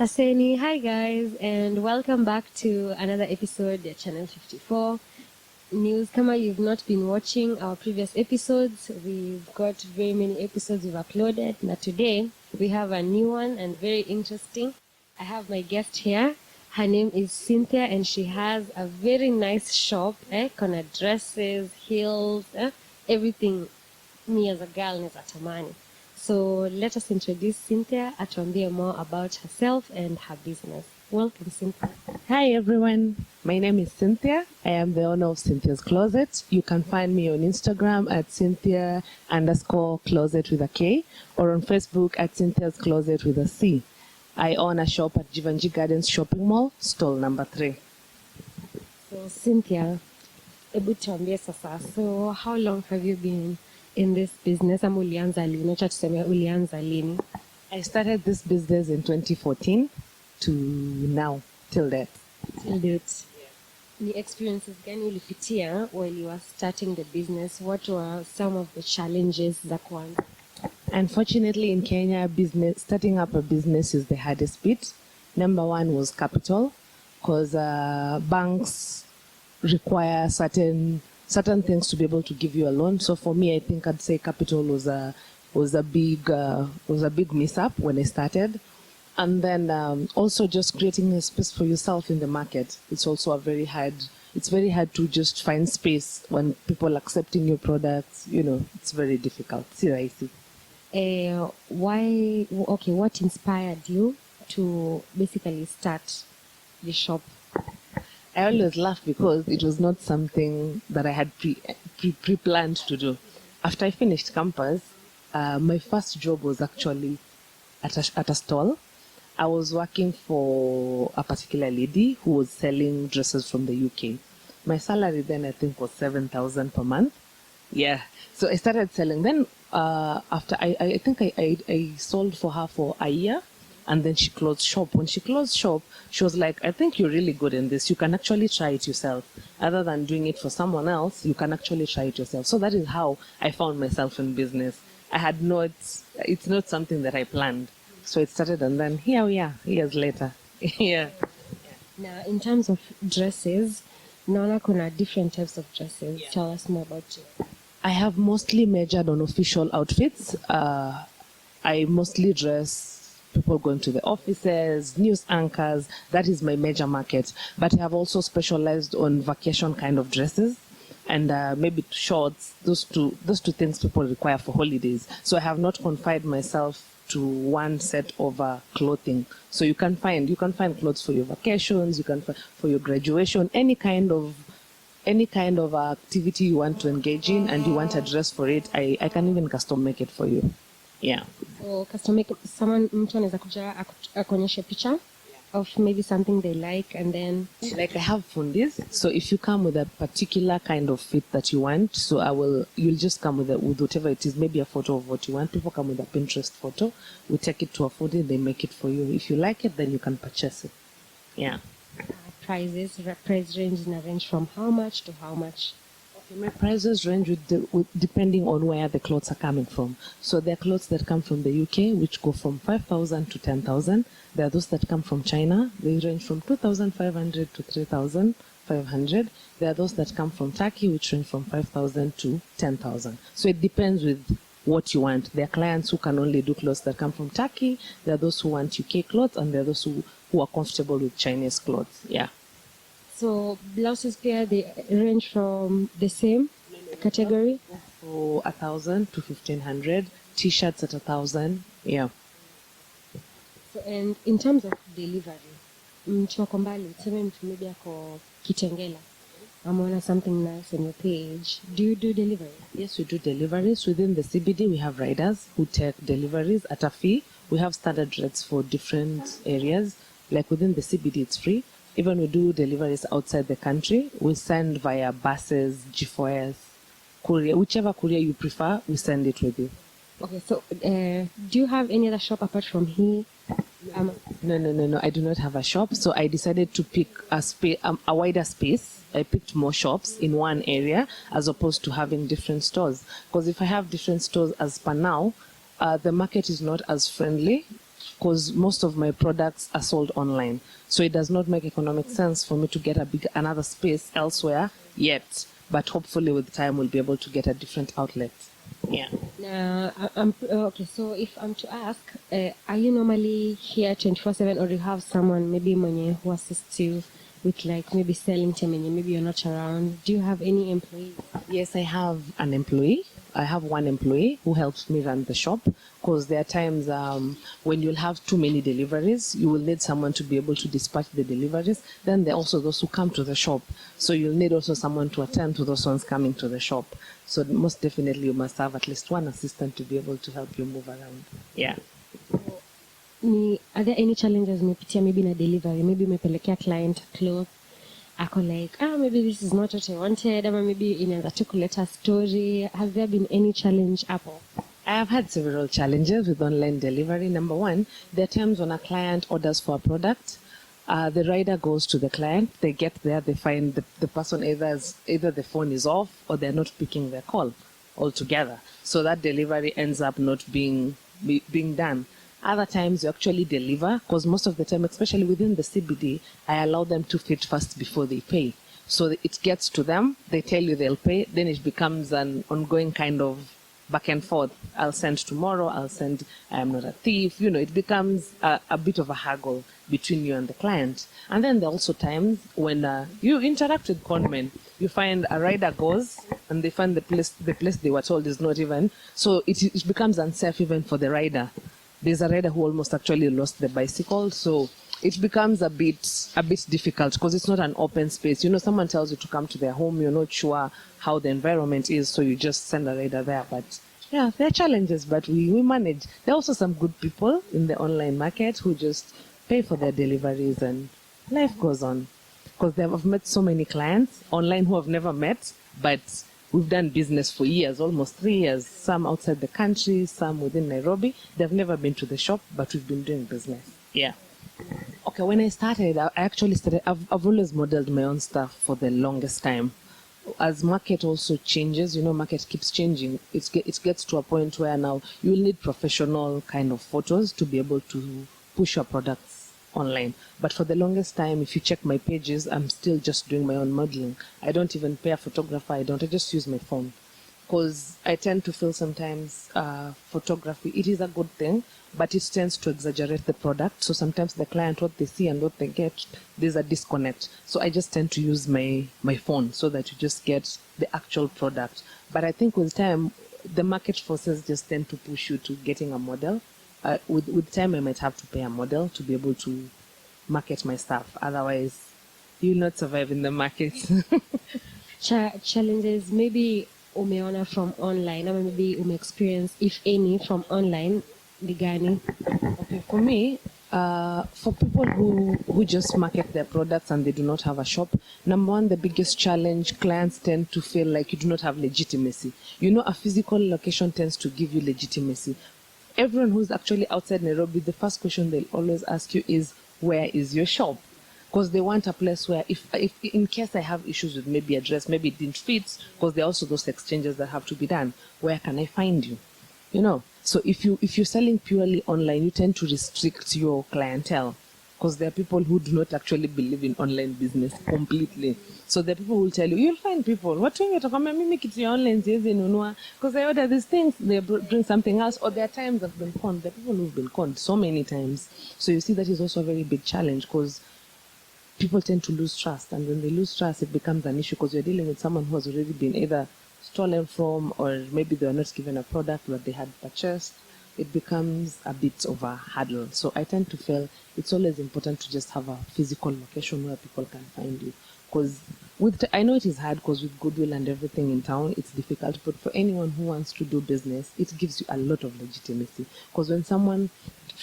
Saseni, hi guys, and welcome back to another episode at Channel 54 News. Kama you've not been watching our previous episodes, we've got very many episodes we've uploaded. Now today, we have a new one and very interesting. I have my guest here. Her name is Cynthia, and she has a very nice shop, kona dresses, heels, everything me as a girl naeza tamani. So let us introduce Cynthia, atuambie more about herself and her business. Welcome, Cynthia. Hi everyone, my name is Cynthia. I am the owner of Cynthia's Closet. You can find me on Instagram at Cynthia_closet with a K, or on Facebook at Cynthia's Closet with a C. I own a shop at Jevanjee Gardens Shopping Mall, stall number 3. So Cynthia, ebu tuambie sasa, so how long have you been in this business? Ama ulianza lini? Acha tuseme ulianza lini? I started this business in 2014 to now, till date. Till date. Ni experiences gani ulipitia while you were starting the business? What were some of the challenges za kwanza? Unfortunately, in Kenya, starting up a business is the hardest bit. Number one was capital, because banks require certain things to be able to give you a loan. So for me, I think I'd say capital was a big miss-up when I started. And then also just creating a space for yourself in the market. It's also very hard to just find space when people accepting your products. It's very difficult. I see. What inspired you to basically start the shop? I always laugh because it was not something that I had pre-planned to do. After I finished campus, my first job was actually at a stall. I was working for a particular lady who was selling dresses from the UK. My salary then, I think, was 7,000 per month. Yeah. So I started selling. Then after I think I sold for her for a year, and then she closed shop. When she closed shop, she was like, I think you're really good in this. You can actually try it yourself. Other than doing it for someone else, you can actually try it yourself. So that is how I found myself in business. It's not something that I planned. So it started, and then here we are, years later. Yeah. Now, in terms of dresses, naona kuna different types of dresses. Yeah. Tell us more about you. I have mostly majored on official outfits. I mostly dress people going to the offices, news anchors. That is my major market. But I have also specialized on vacation kind of dresses, and maybe shorts. Those two things people require for holidays. So I have not confined myself to one set of clothing. So you can find clothes for your vacations, you can find for your graduation, any kind of activity you want to engage in and you want a dress for it. I can even custom make it for you. Yeah. So custom make, mtu anaweza kuja akuonyeshe picha of maybe something they like, and then like I have fundis. So if you come with a particular kind of fit that you want, so you'll just come with whatever it is, maybe a photo of what you want. People come with a Pinterest photo. We take it to a foodie, they make it for you. If you like it, then you can purchase it. Yeah. Price range from how much to how much? Okay, my prices range depending on where the clothes are coming from. So there are clothes that come from the UK, which go from 5,000 to 10,000. There are those that come from China. They range from 2,500 to 3,500. There are those that come from Turkey, which range from 5,000 to 10,000. So it depends with what you want. There are clients who can only do clothes that come from Turkey. There are those who want UK clothes, and there are those who are comfortable with Chinese clothes. Yeah. So blouses here, they range from the same category? For 1,000 to 1,500. T-shirts at 1,000. Yeah. So, and in terms of delivery, mtu wako mbali, tuseme mtu maybe ako Kitengela, ameona something nice on your page. Do you do delivery? Yes, we do deliveries. Within the CBD, we have riders who take deliveries at a fee. We have standard rates for different areas. Like within the CBD, it's free. Even we do deliveries outside the country. We send via buses, G4S, courier, whichever courier you prefer, we send it with you. Okay, so do you have any other shop apart from here? No. I do not have a shop. So I decided to pick a wider space. I picked more shops in one area as opposed to having different stores. Because if I have different stores as per now, the market is not as friendly because most of my products are sold online. So it does not make economic sense for me to get another space elsewhere yet. But hopefully with time we'll be able to get a different outlet. Yeah. Okay, so if I'm to ask, are you normally here 24/7, or do you have someone maybe mwenye who assists you with like maybe selling time and maybe you're not around? Do you have any employees? Yes, I have an employee. I have one employee who helps me run the shop, because there are times when you'll have too many deliveries, you will need someone to be able to dispatch the deliveries. Then there are also those who come to the shop. So you'll need also someone to attend to those ones coming to the shop. So most definitely you must have at least one assistant to be able to help you move around. Yeah. Are there any challenges umepitia maybe na delivery? Maybe umepelekea client clothes, ako like, maybe this is not what I wanted, ama maybe inaanza tu kuleta story. Has there been any challenge hapo? I have had several challenges with online delivery. Number one, there are times when a client orders for a product, the rider goes to the client, they get there, they find the person either the phone is off or they're not picking their call altogether. So that delivery ends up not being done. Other times you actually deliver, because most of the time, especially within the CBD, I allow them to fit first before they pay. So it gets to them, they tell you they'll pay, then it becomes an ongoing kind of back and forth. I'll send tomorrow, I'll send, I am not a thief. It becomes a bit of a haggle between you and the client. And then there are also times when you interact with conmen. You find a rider goes and they find the place they were told is not even. So it becomes unsafe even for the rider. There's a rider who almost actually lost the bicycle. So it becomes a bit difficult because it's not an open space. Someone tells you to come to their home, you're not sure how the environment is, so you just send a rider there. But yeah, there are challenges, but we manage. There are also some good people in the online market who just pay for their deliveries and life goes on. Because I've met so many clients online who I've never met, but we've done business for years, almost 3 years. Some outside the country, some within Nairobi. They've never been to the shop, but we've been doing business. Yeah. Okay, when I started, I've always modeled my own stuff for the longest time. As market also changes, market keeps changing. It gets to a point where now you'll need professional kind of photos to be able to push your products online. But for the longest time, if you check my pages, I'm still just doing my own modeling. I don't even pay a photographer. I just use my phone. Because I tend to feel sometimes photography, it is a good thing, but it tends to exaggerate the product. So sometimes the client, what they see and what they get, there's a disconnect. So I just tend to use my phone so that you just get the actual product. But I think with time, the market forces just tend to push you to getting a model. With time, I might have to pay a model to be able to market my stuff. Otherwise, you'll not survive in the market. Challenges maybe umeona from online, or maybe experience, if any, from online, ni gani? Okay, for me, for people who just market their products and they do not have a shop, number one, the biggest challenge, clients tend to feel like you do not have legitimacy. A physical location tends to give you legitimacy. Everyone who's actually outside Nairobi, the first question they'll always ask you is, where is your shop? Because they want a place where, if in case I have issues with maybe address, maybe it didn't fit, because there are also those exchanges that have to be done. Where can I find you? So if you're selling purely online, you tend to restrict your clientele, because there are people who do not actually believe in online business completely. So there are people who will tell you, you'll find people, what do you online, because I order these things, they bring something else. Or there are times I've been conned. There are people who've been conned so many times. So you see, that is also a very big challenge, because people tend to lose trust, and when they lose trust, it becomes an issue, because you're dealing with someone who has already been either stolen from, or maybe they were not given a product that they had purchased. It becomes a bit of a hurdle. So I tend to feel it's always important to just have a physical location where people can find you. Because I know it is hard, because with goodwill and everything in town, it's difficult. But for anyone who wants to do business, it gives you a lot of legitimacy. Because when someone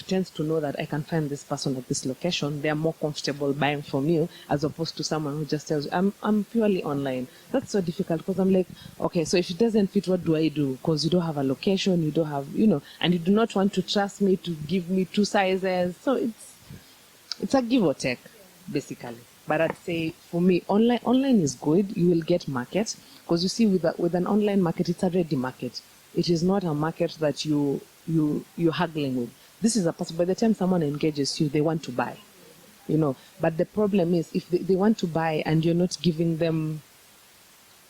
tends to know that I can find this person at this location, they are more comfortable buying from you, as opposed to someone who just tells you, I'm purely online. That's so difficult, because I'm like, okay, so if it doesn't fit, what do I do? Because you don't have a location, you don't have, and you do not want to trust me to give me 2 sizes. So it's a give or take, basically. But I'd say for me, online is good. You will get market, because you see, with an online market, it's a ready market. It is not a market that you're haggling with. this is a person, by the time someone engages you, they want to buy, But the problem is if they want to buy and you're not giving them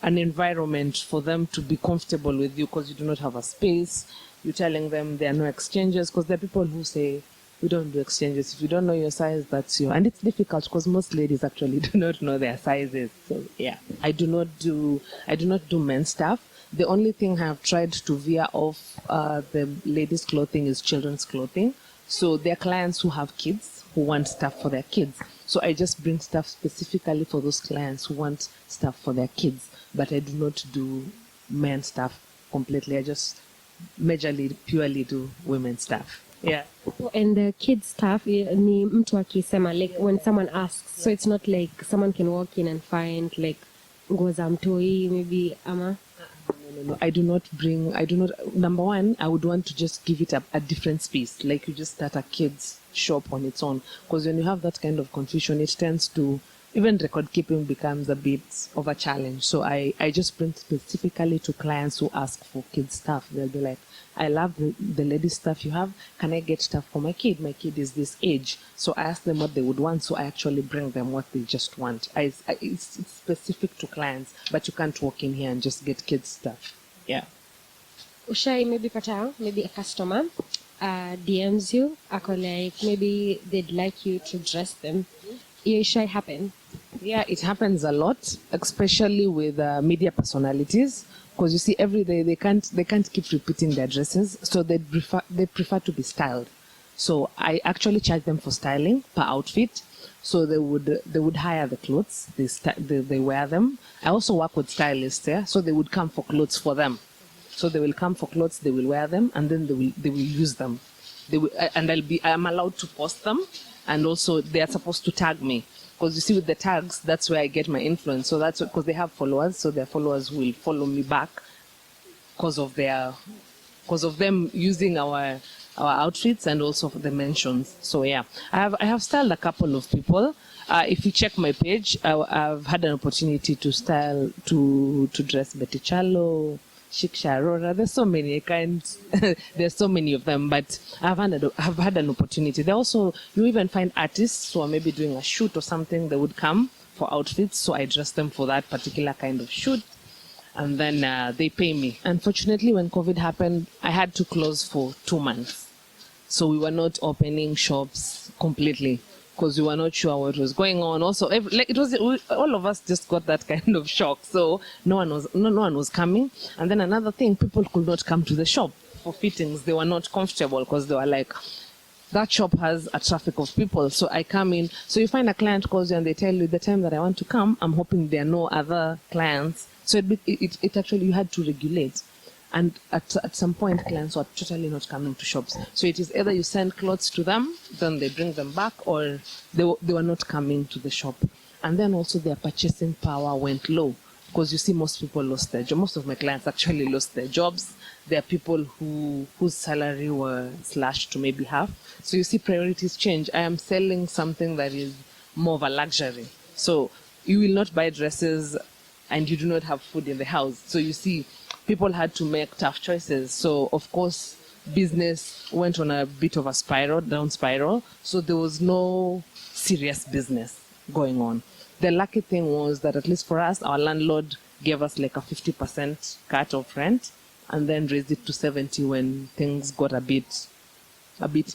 an environment for them to be comfortable with you because you do not have a space, you're telling them there are no exchanges, because there are people who say, we don't do exchanges. If you don't know your size, that's your... And it's difficult because most ladies actually do not know their sizes. So yeah, I do not do men's stuff. The only thing I've tried to veer off the ladies' clothing is children's clothing. So there are clients who have kids who want stuff for their kids. So I just bring stuff specifically for those clients who want stuff for their kids. But I do not do men's stuff completely. I just majorly, purely do women's stuff. Yeah. And the kids stuff, ni mtu akisema, like when someone asks, so it's not like someone can walk in and find like nguo za mtoi, maybe ama. No. I do not. Number one, I would want to just give it a different space, like you just start a kids shop on its own. Because when you have that kind of confusion, it tends to, even record keeping becomes a bit of a challenge. So I just bring specifically to clients who ask for kids stuff. They'll be like, I love the ladies stuff you have. Can I get stuff for my kid? My kid is this age. So I ask them what they would want. So I actually bring them what they just want. It's specific to clients, but you can't walk in here and just get kids stuff. Yeah. Ushai maybe pata, maybe a customer DMs you, ako like maybe they'd like you to dress them. It should happen. Yeah, it happens a lot, especially with media personalities. Because you see, every day they can't keep repeating their dresses, so they prefer to be styled. So I actually charge them for styling per outfit. So they would hire the clothes, they wear them. I also work with stylists there, so they would come for clothes for them. So they will come for clothes, they will wear them, and then they will use them. I'm allowed to post them, and also they are supposed to tag me. Because you see, with the tags, that's where I get my influence. So that's because they have followers, so their followers will follow me back because of them using our outfits and also for the mentions. So yeah, I have styled a couple of people. If you check my page, I've had an opportunity to style to dress Betty Kyallo, Shiksha Aurora. There's so many. There's so many of them, but I've had an opportunity. They also, you even find artists who are maybe doing a shoot or something. They would come for outfits, so I dress them for that particular kind of shoot, and then they pay me. Unfortunately, when COVID happened, I had to close for 2 months, so we were not opening shops completely, because we were not sure what was going on. Also, all of us just got that kind of shock. So no one was coming. And then another thing, people could not come to the shop for fittings. They were not comfortable because they were like, that shop has a traffic of people. So I come in. So you find a client calls you and they tell you, the time that I want to come, I'm hoping there are no other clients. So it actually, you had to regulate. And at some point, clients were totally not coming to shops. So it is either you send clothes to them, then they bring them back, or they were not coming to the shop. And then also their purchasing power went low, because you see, most people lost their jobs. Most of my clients actually lost their jobs. There are people whose salary were slashed to maybe half. So you see, priorities change. I am selling something that is more of a luxury. So you will not buy dresses and you do not have food in the house. So you see, people had to make tough choices. So, of course, business went on a bit of a down spiral. So there was no serious business going on. The lucky thing was that, at least for us, our landlord gave us like a 50% cut of rent, and then raised it to 70 when things got a bit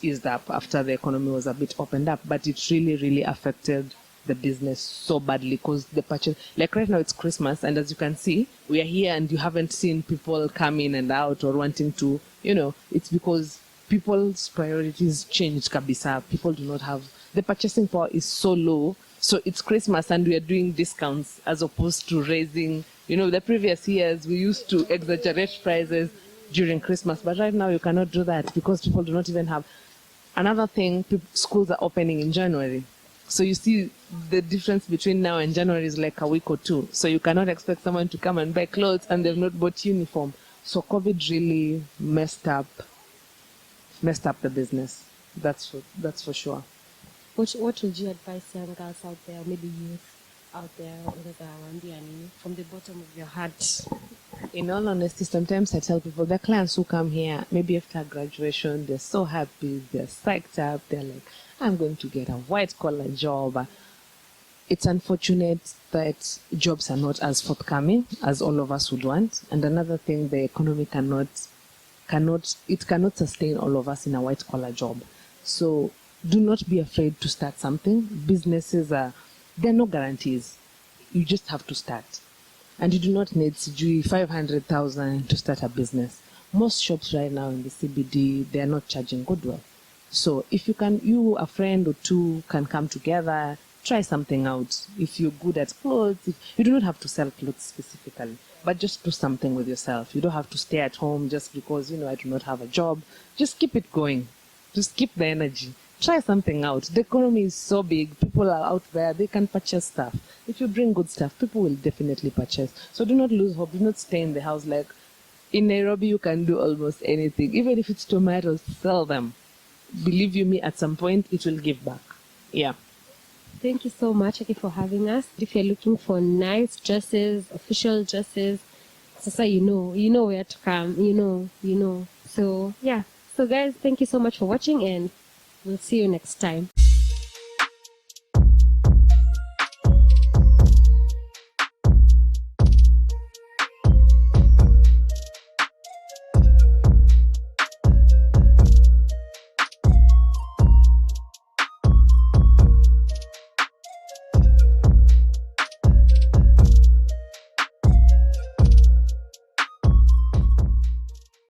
eased up after the economy was a bit opened up. But it really, really affected the business so badly, because the purchase, like right now it's Christmas, and as you can see, we are here and you haven't seen people come in and out or wanting to, it's because people's priorities changed kabisa. People do not have, the purchasing power is so low. So it's Christmas and we are doing discounts as opposed to raising, the previous years we used to exaggerate prices during Christmas, but right now you cannot do that because people do not even have. Another thing, schools are opening in January. So you see, the difference between now and January is like a week or two. So you cannot expect someone to come and buy clothes and they've not bought uniform. So COVID really messed up the business. That's for sure. What would you advise young girls out there, maybe youth out there, from the bottom of your heart? In all honesty, sometimes I tell people, there are clients who come here, maybe after graduation, they're so happy, they're psyched up, they're like, I'm going to get a white collar job. It's unfortunate that jobs are not as forthcoming as all of us would want. And another thing, the economy cannot sustain all of us in a white collar job. So do not be afraid to start something. Businesses there are no guarantees. You just have to start. And you do not need CG 500,000 to start a business. Most shops right now in the CBD, they are not charging goodwill. So if you, a friend or two can come together, try something out. If you're good at clothes, you do not have to sell clothes specifically, but just do something with yourself. You don't have to stay at home just because, I do not have a job. Just keep it going. Just keep the energy. Try something out. The economy is so big. People are out there. They can purchase stuff. If you bring good stuff, people will definitely purchase. So do not lose hope. Do not stay in the house. Like in Nairobi, you can do almost anything. Even if it's tomatoes, sell them. Believe you me, at some point, it will give back. Yeah. Thank you so much, Aki, for having us. If you're looking for nice dresses, official dresses, Sasa, you know where to come. You know. So, yeah. So, guys, thank you so much for watching, and we'll see you next time.